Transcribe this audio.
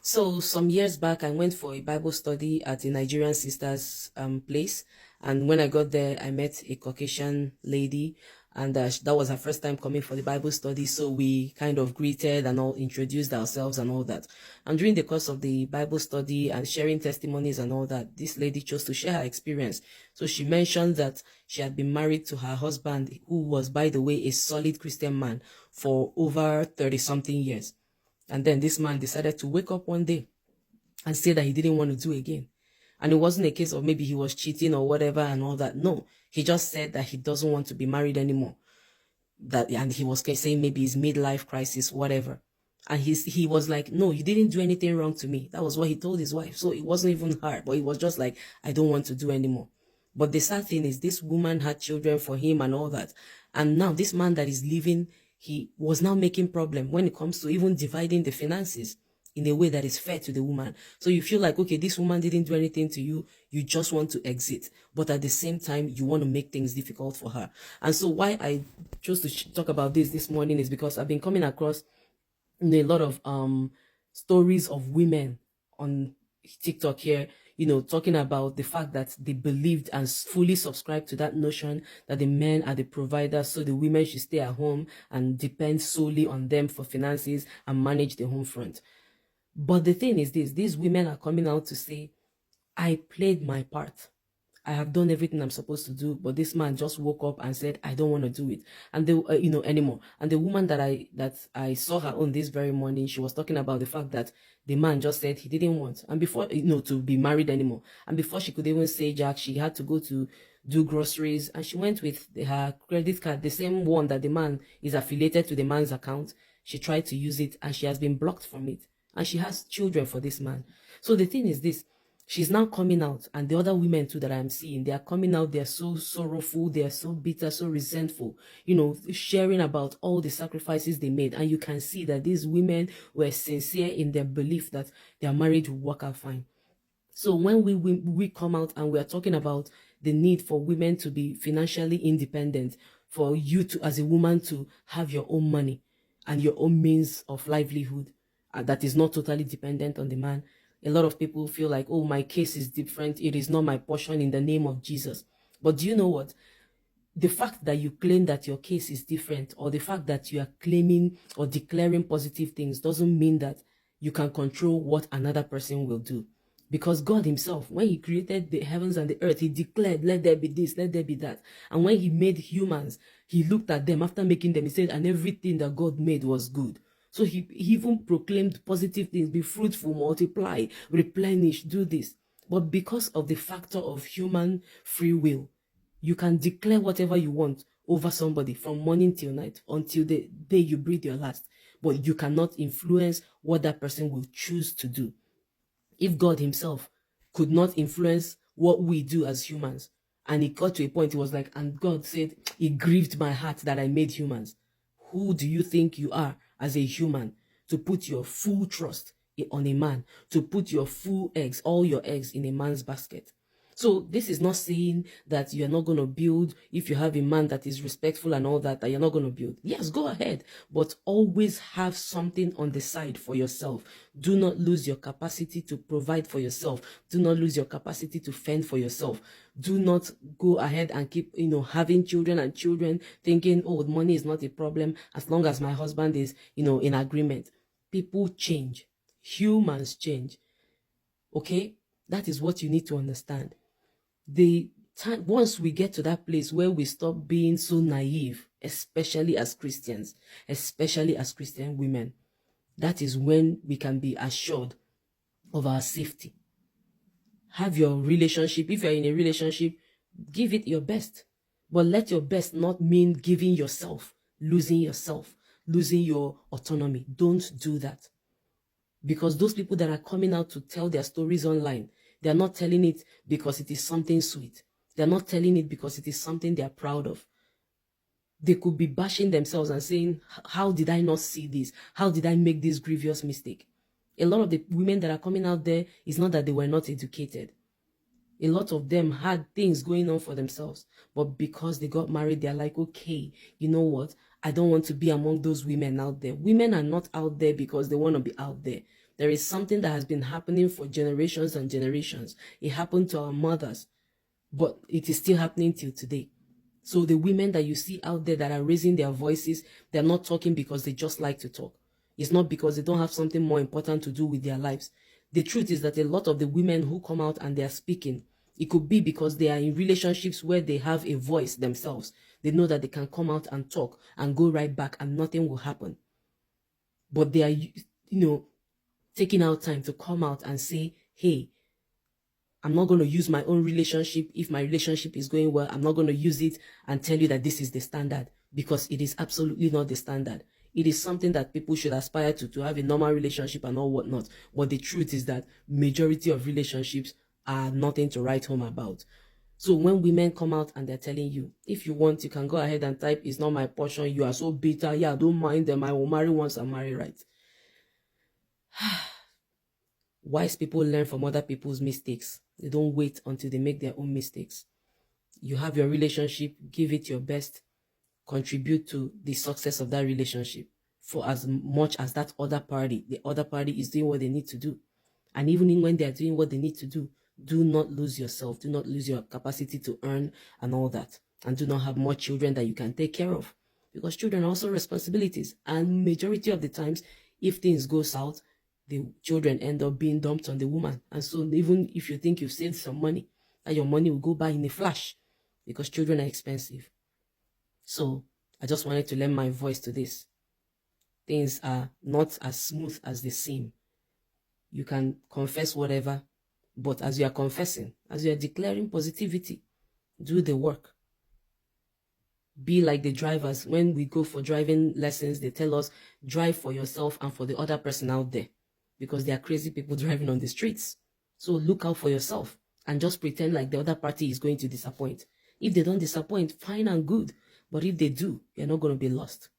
So some years back, I went for a Bible study at a Nigerian sister's place, and when I got there, I met a Caucasian lady, and that was her first time coming for the Bible study. So we kind of greeted and all, introduced ourselves and all that. And during the course of the Bible study and sharing testimonies and all that, this lady chose to share her experience. So she mentioned that she had been married to her husband, who was, by the way, a solid Christian man for over 30 something years. And then this man decided to wake up one day and say that he didn't want to do again. And it wasn't a case of maybe he was cheating or whatever and all that. No, he just said that he doesn't want to be married anymore. That, and he was saying maybe his midlife crisis, whatever. And he was like, no, you didn't do anything wrong to me. That was what he told his wife. So it wasn't even hard, but it was just like, I don't want to do anymore. But the sad thing is, this woman had children for him and all that. And now this man that is leaving, he was now making problem when it comes to even dividing the finances in a way that is fair to the woman. So you feel like, okay, this woman didn't do anything to you. You just want to exit. But at the same time, you want to make things difficult for her. And so why I chose to talk about this morning is because I've been coming across a lot of stories of women on TikTok here, talking about the fact that they believed and fully subscribed to that notion that the men are the providers, so the women should stay at home and depend solely on them for finances and manage the home front. But the thing is this, these women are coming out to say, I played my part. I have done everything I'm supposed to do, but this man just woke up and said, I don't want to do it. And anymore. And the woman that I saw her on this very morning, she was talking about the fact that the man just said he didn't want, and before, to be married anymore. And before she could even say Jack, she had to go to do groceries, and she went with her credit card, the same one that the man is affiliated to the man's account. She tried to use it, and she has been blocked from it. And she has children for this man. So the thing is this, she's now coming out, and the other women too that I'm seeing, they are coming out, they're so sorrowful, they're so bitter, so resentful, sharing about all the sacrifices they made. And you can see that these women were sincere in their belief that their marriage will work out fine. So when we come out and we are talking about the need for women to be financially independent, for you to, as a woman, to have your own money and your own means of livelihood, that is not totally dependent on the man, a lot of people feel like, oh, my case is different. It is not my portion in the name of Jesus. But do you know what? The fact that you claim that your case is different, or the fact that you are claiming or declaring positive things, doesn't mean that you can control what another person will do. Because God himself, when he created the heavens and the earth, he declared, let there be this, let there be that. And when he made humans, he looked at them after making them, he said, and everything that God made was good. So he even proclaimed positive things, be fruitful, multiply, replenish, do this. But because of the factor of human free will, you can declare whatever you want over somebody from morning till night until the day you breathe your last. But you cannot influence what that person will choose to do. If God himself could not influence what we do as humans, and it got to a point, it was like, and God said, it grieved my heart that I made humans. Who do you think you are as a human to put your full trust on a man, to put your full eggs, all your eggs in a man's basket? So this is not saying that you're not going to build, if you have a man that is respectful and all that, that you're not going to build. Yes, go ahead, but always have something on the side for yourself. Do not lose your capacity to provide for yourself. Do not lose your capacity to fend for yourself. Do not go ahead and keep, having children and children thinking, oh, money is not a problem as long as my husband is, in agreement. People change. Humans change. Okay? That is what you need to understand. The time, once we get to that place where we stop being so naive, especially as Christians, especially as Christian women, that is when we can be assured of our safety. Have your relationship, if you're in a relationship, give it your best. But let your best not mean giving yourself, losing your autonomy. Don't do that. Because those people that are coming out to tell their stories online, they are not telling it because it is something sweet. They are not telling it because it is something they are proud of. They could be bashing themselves and saying, how did I not see this? How did I make this grievous mistake? A lot of the women that are coming out there, it's not that they were not educated. A lot of them had things going on for themselves. But because they got married, they're like, okay, you know what? I don't want to be among those women out there. Women are not out there because they want to be out there. There is something that has been happening for generations and generations. It happened to our mothers, but it is still happening till today. So the women that you see out there that are raising their voices, they're not talking because they just like to talk. It's not because they don't have something more important to do with their lives. The truth is that a lot of the women who come out and they are speaking, it could be because they are in relationships where they have a voice themselves. They know that they can come out and talk and go right back and nothing will happen. But they are, taking out time to come out and say, hey, I'm not going to use my own relationship. If my relationship is going well, I'm not going to use it and tell you that this is the standard, because it is absolutely not the standard. It is something that people should aspire to have a normal relationship and all whatnot. But the truth is that majority of relationships are nothing to write home about. So when women come out and they're telling you, if you want, you can go ahead and type, it's not my portion, you are so bitter, yeah, don't mind them, I will marry once and marry right. Wise people learn from other people's mistakes. They don't wait until they make their own mistakes. You have your relationship, give it your best, contribute to the success of that relationship for as much as the other party is doing what they need to do. And even when they are doing what they need to do, do not lose yourself. Do not lose your capacity to earn and all that. And do not have more children that you can take care of. Because children are also responsibilities. And majority of the times, if things go south, the children end up being dumped on the woman. And so even if you think you've saved some money, that your money will go by in a flash, because children are expensive. So I just wanted to lend my voice to this. Things are not as smooth as they seem. You can confess whatever, but as you are confessing, as you are declaring positivity, do the work. Be like the drivers. When we go for driving lessons, they tell us, drive for yourself and for the other person out there, because there are crazy people driving on the streets. So look out for yourself and just pretend like the other party is going to disappoint. If they don't disappoint, fine and good. But if they do, you're not going to be lost.